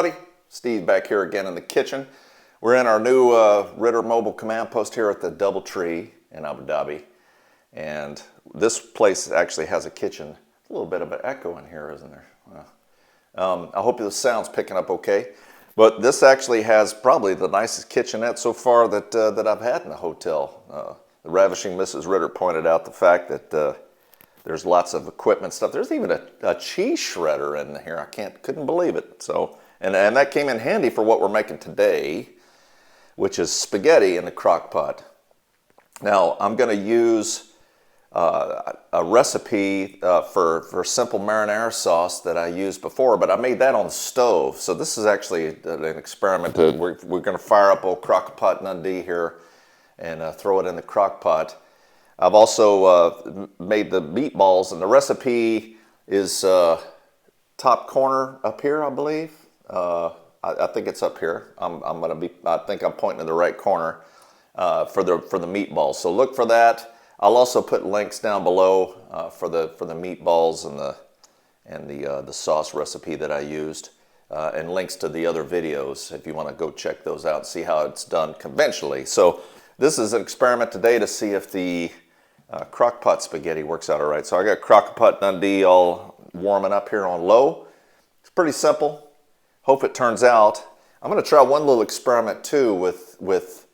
everybody. Steve back here again in the kitchen. We're in our new Ritter mobile command post here at the DoubleTree in Abu Dhabi. And this place actually has a kitchen. A little bit of an echo in here, isn't there? I hope the sound's picking up okay. But this actually has probably the nicest kitchenette so far that I've had in the hotel. The Ravishing Mrs. Ritter pointed out the fact that there's lots of equipment stuff. There's even a cheese shredder in here. I couldn't believe it. So, and that came in handy for what we're making today, which is spaghetti in the crock pot. Now, I'm going to use a recipe for simple marinara sauce that I used before, but I made that on the stove. So this is actually an experiment. We're going to fire up old Crock-a-pot Dundee here and throw it in the crock pot. I've also made the meatballs, and the recipe is top corner up here, I believe. I think it's up here. I think I'm pointing to the right corner for the meatballs. So look for that. I'll also put links down below for the meatballs and the sauce recipe that I used, and links to the other videos if you want to go check those out and see how it's done conventionally. So this is an experiment today to see if the crock-pot spaghetti works out all right. So I got Crock-a-pot Dundee all warming up here on low. It's pretty simple. Hope it turns out. I'm going to try one little experiment too with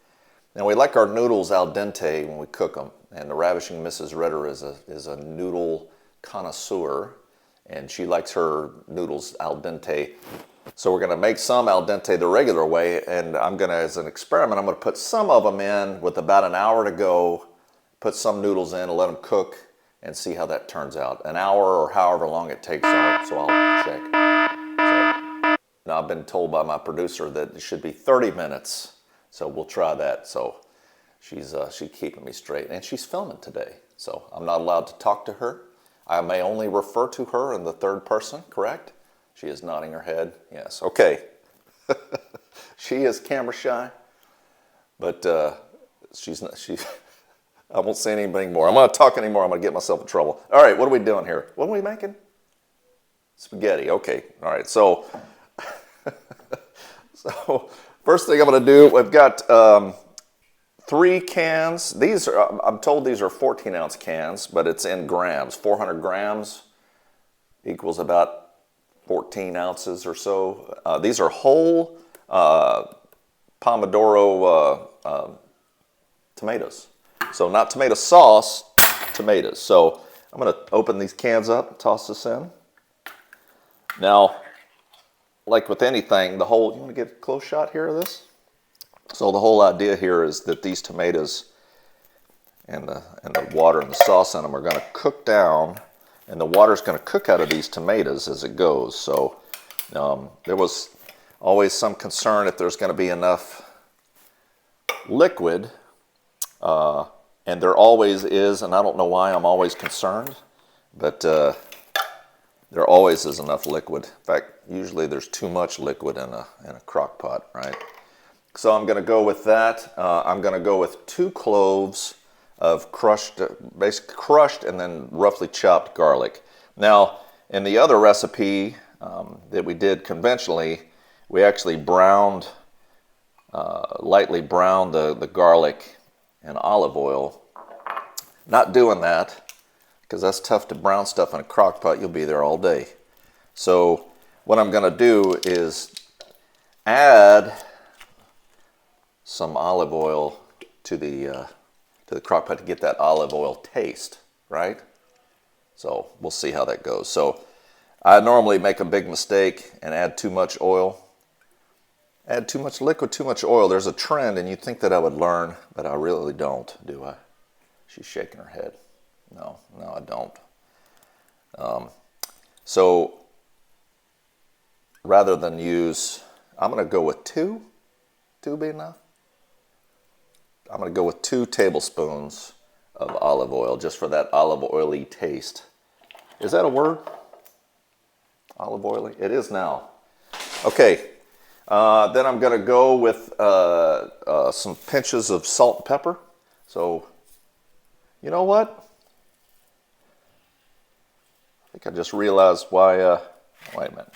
now we like our noodles al dente when we cook them, and the Ravishing Mrs. Ritter is a noodle connoisseur, and she likes her noodles al dente. So we're going to make some al dente the regular way, and I'm going to, as an experiment, I'm going to put some of them in with about an hour to go, put some noodles in and let them cook and see how that turns out. An hour or however long it takes, so I'll check. So, now I've been told by my producer that it should be 30 minutes, so we'll try that. So she's keeping me straight, and she's filming today, so I'm not allowed to talk to her. I may only refer to her in the third person, correct? She is nodding her head. Yes, okay. She is camera shy, but she's I won't say anything more. I'm going to talk anymore. I'm going to get myself in trouble. All right, what are we doing here? What are we making? Spaghetti. Okay. All right. So, first thing I'm going to do, we've got 3 cans. These are, I'm told these are 14-ounce cans, but it's in grams. 400 grams equals about 14 ounces or so. These are whole Pomodoro tomatoes. So not tomato sauce, tomatoes. So I'm going to open these cans up and toss this in. Now, like with anything, you want to get a close shot here of this? So the whole idea here is that these tomatoes and the water and the sauce in them are going to cook down, and the water's going to cook out of these tomatoes as it goes. So there was always some concern if there's going to be enough liquid, and there always is, and I don't know why I'm always concerned, but there always is enough liquid. In fact, usually there's too much liquid in a crock pot, right? So I'm going to go with that. I'm going to go with 2 cloves of basically crushed and then roughly chopped garlic. Now, in the other recipe that we did conventionally, we actually lightly browned the garlic in olive oil. Not doing that, because that's tough to brown stuff in a crock pot. You'll be there all day. So what I'm going to do is add some olive oil to the crock pot to get that olive oil taste, right? So we'll see how that goes. So I normally make a big mistake and add too much oil. Add too much liquid, too much oil. There's a trend, and you'd think that I would learn, but I really don't, do I? She's shaking her head. No, I don't. So rather than use, I'm going to go with 2. 2 be enough? I'm going to go with 2 tablespoons of olive oil, just for that olive oily taste. Is that a word? Olive oily? It is now. Okay. Then I'm going to go with some pinches of salt and pepper. So, you know what? I think I just realized why, wait a minute.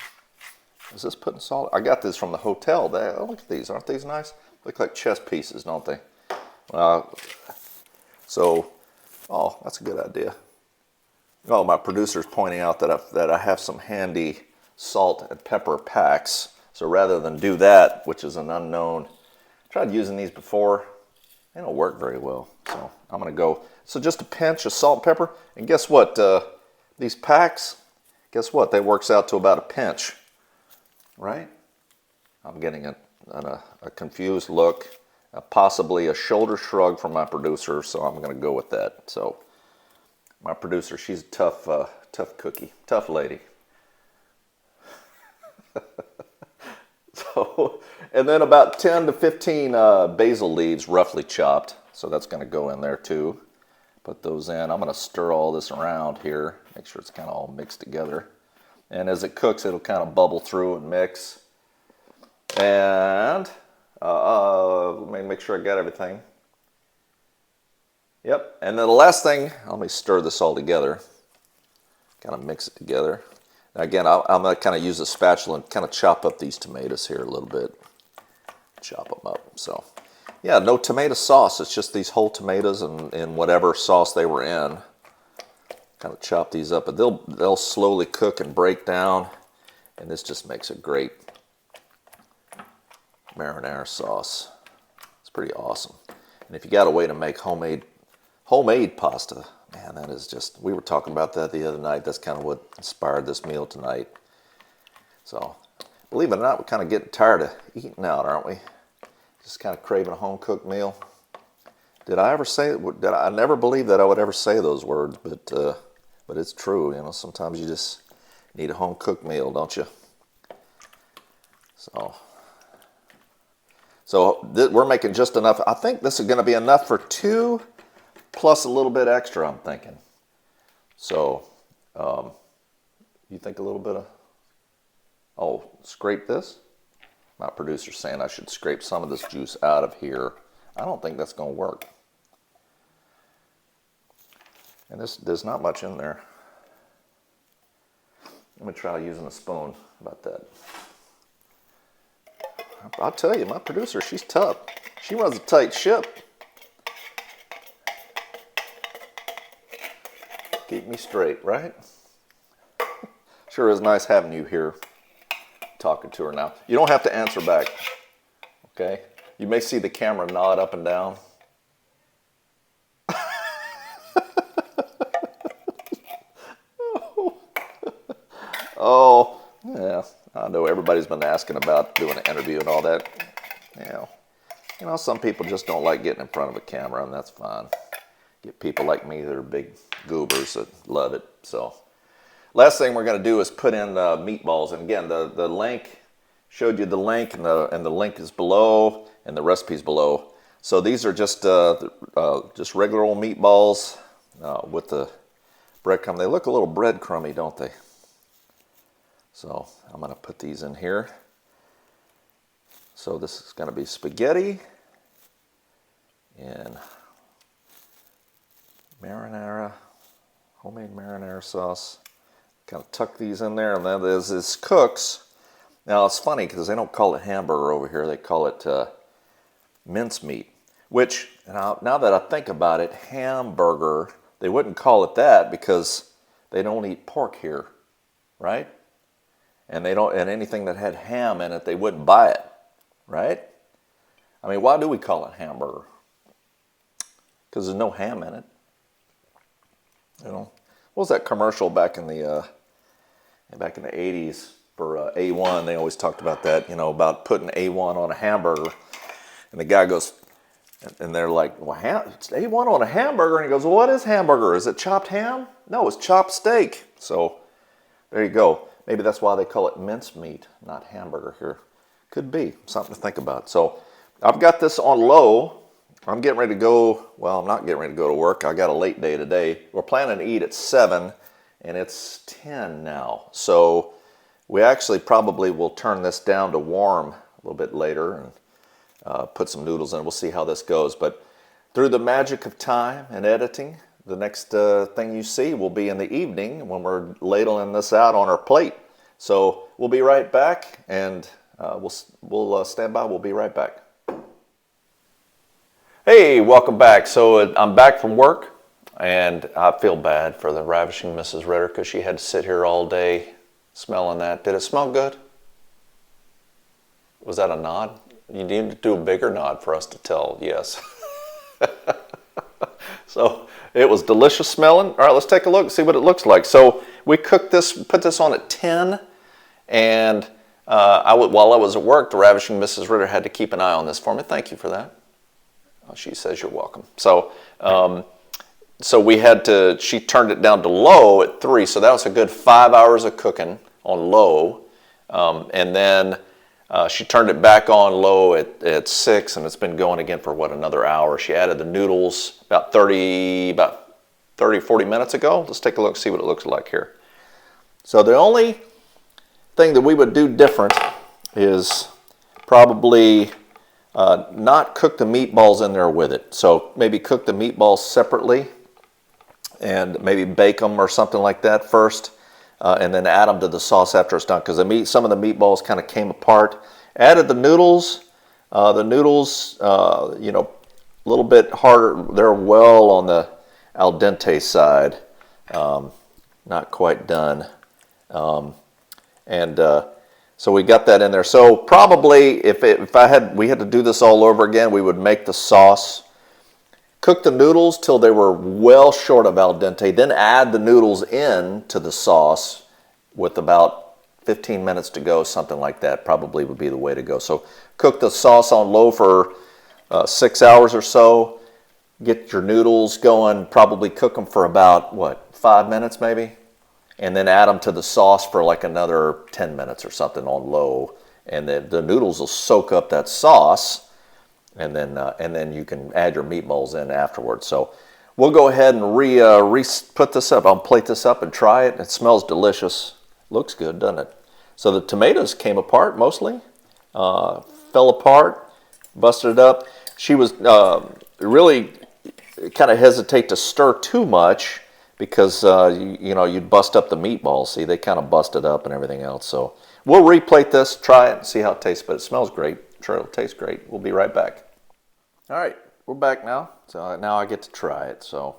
Is this putting salt? I got this from the hotel. Oh, look at these. Aren't these nice? Look like chess pieces, don't they? Oh, that's a good idea. Oh, my producer's pointing out that I have some handy salt and pepper packs. So rather than do that, which is an unknown, I tried using these before. They don't work very well. So I'm going to go. So just a pinch of salt and pepper. And guess what? These packs, guess what? They works out to about a pinch. Right? I'm getting a confused look. Possibly a shoulder shrug from my producer, so I'm going to go with that. So my producer, she's a tough cookie, tough lady. And then about 10 to 15 basil leaves, roughly chopped. So that's going to go in there too. Put those in. I'm going to stir all this around here. Make sure it's kind of all mixed together. And as it cooks, it'll kind of bubble through and mix. And let me make sure I got everything. Yep. And then the last thing, let me stir this all together. Kind of mix it together. Now again, I'm going to kind of use a spatula and kind of chop up these tomatoes here a little bit. Chop them up. So, yeah, no tomato sauce. It's just these whole tomatoes and whatever sauce they were in. Kind of chop these up, but they'll slowly cook and break down, and this just makes a great marinara sauce. It's pretty awesome. And if you got a way to make homemade pasta, man, that is just, we were talking about that the other night. That's kind of what inspired this meal tonight. So, believe it or not, we're kind of getting tired of eating out, aren't we? Just kind of craving a home-cooked meal. Did I ever say, I never believed that I would ever say those words, but it's true. You know, sometimes you just need a home-cooked meal, don't you? So we're making just enough. I think this is going to be enough for 2 plus a little bit extra, I'm thinking. So you think a little bit of, scrape this? My producer's saying I should scrape some of this juice out of here. I don't think that's going to work. And there's not much in there. Let me try using a spoon. How about that? I'll tell you, my producer, she's tough. She runs a tight ship. Keep me straight, right? Sure is nice having you here talking to her now. You don't have to answer back, okay? You may see the camera nod up and down. Oh, yeah, I know everybody's been asking about doing an interview and all that. Yeah. You know, some people just don't like getting in front of a camera, and that's fine. Get people like me that are big goobers that love it. So, last thing we're going to do is put in meatballs. And again, the link, showed you the link, and the link is below, and the recipe's below. So these are just regular old meatballs with the breadcrumb. They look a little breadcrumby, don't they? So I'm going to put these in here. So this is going to be spaghetti and marinara, homemade marinara sauce. Kind of tuck these in there, and then as this cooks, now it's funny because they don't call it hamburger over here, they call it mincemeat, which, now that I think about it, hamburger, they wouldn't call it that because they don't eat pork here, right? And anything that had ham in it, they wouldn't buy it, right? I mean, why do we call it hamburger? Because there's no ham in it. You know, what was that commercial back in the 80s for A1? They always talked about that, you know, about putting A1 on a hamburger. And the guy goes, and they're like, well, it's A1 on a hamburger. And he goes, well, what is hamburger? Is it chopped ham? No, it's chopped steak. So there you go. Maybe that's why they call it mincemeat, not hamburger here. Could be something to think about. So I've got this on low. I'm getting ready to go. Well, I'm not getting ready to go to work. I got a late day today. We're planning to eat at 7, and it's 10 now. So we actually probably will turn this down to warm a little bit later and put some noodles in. We'll see how this goes. But through the magic of time and editing, the next thing you see will be in the evening when we're ladling this out on our plate. So we'll be right back, and we'll stand by. We'll be right back. Hey, welcome back. So I'm back from work, and I feel bad for the Ravishing Mrs. Ritter because she had to sit here all day smelling that. Did it smell good? Was that a nod? You need to do a bigger nod for us to tell yes. So it was delicious smelling. All right, let's take a look and see what it looks like. So we cooked this, put this on at 10, and while I was at work, the Ravishing Mrs. Ritter had to keep an eye on this for me. Thank you for that. Oh, she says you're welcome. So she turned it down to low at 3, so that was a good 5 hours of cooking on low, and then she turned it back on low at 6, and it's been going again for another hour. She added the noodles about 30, 40 minutes ago. Let's take a look and see what it looks like here. So the only thing that we would do different is probably not cook the meatballs in there with it. So maybe cook the meatballs separately and maybe bake them or something like that first. And then add them to the sauce after it's done, because some of the meatballs kind of came apart. Added the noodles. A little bit harder. They're well on the al dente side, not quite done. So we got that in there. So probably if we had to do this all over again, we would make the sauce. Cook the noodles till they were well short of al dente, then add the noodles in to the sauce with about 15 minutes to go, something like that probably would be the way to go. So cook the sauce on low for 6 hours or so. Get your noodles going, probably cook them for about, 5 minutes maybe? And then add them to the sauce for like another 10 minutes or something on low. And then the noodles will soak up that sauce. And then you can add your meatballs in afterwards. So we'll go ahead and put this up. I'll plate this up and try it. It smells delicious. Looks good, doesn't it? So the tomatoes came apart mostly, fell apart, busted up. She was really kind of hesitate to stir too much because you'd bust up the meatballs. See, they kind of busted up and everything else. So we'll replate this, try it, and see how it tastes. But it smells great. I'm sure it'll taste great. We'll be right back. All right, we're back now. So now I get to try it. So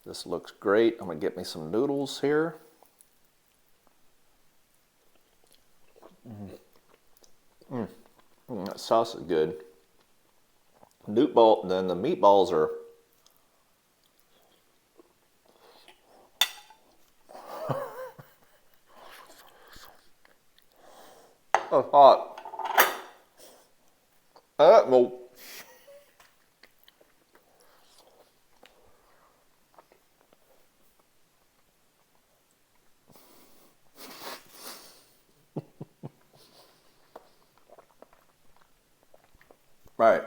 this looks great. I'm gonna get me some noodles here. That sauce is good. Then the meatballs are oh, hot. Well, right.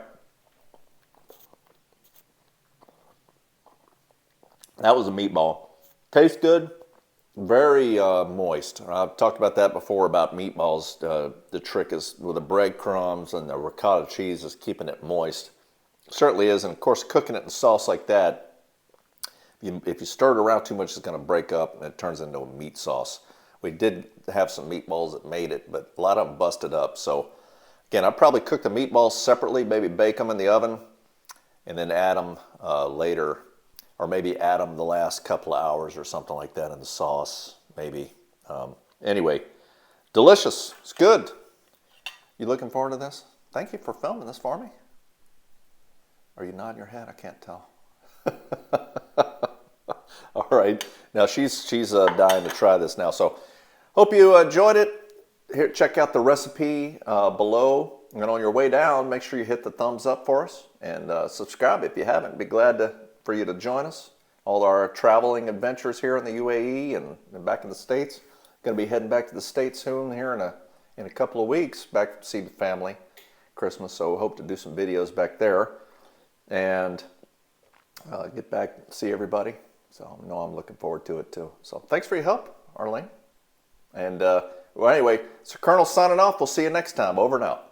That was a meatball. Tastes good. Very moist. I've talked about that before about meatballs. The trick is with the breadcrumbs and the ricotta cheese is keeping it moist. Certainly is, and of course cooking it in sauce like that, if you stir it around too much, it's going to break up and it turns into a meat sauce. We did have some meatballs that made it, but a lot of them busted up. So again, I'd probably cook the meatballs separately, maybe bake them in the oven, and then add them later. Or maybe add them the last couple of hours or something like that in the sauce, maybe. Anyway, delicious. It's good. You looking forward to this? Thank you for filming this for me. Are you nodding your head? I can't tell. All right. Now she's dying to try this now. So hope you enjoyed it. Here, check out the recipe below. And on your way down, make sure you hit the thumbs up for us and subscribe if you haven't. Be glad for you to join us. All our traveling adventures here in the UAE and back in the States. Going to be heading back to the States soon here in a couple of weeks, back to see the family, Christmas. So hope to do some videos back there and get back and see everybody. So I know I'm looking forward to it too. So thanks for your help, Arlene. And well, anyway, so Colonel signing off. We'll see you next time. Over and out.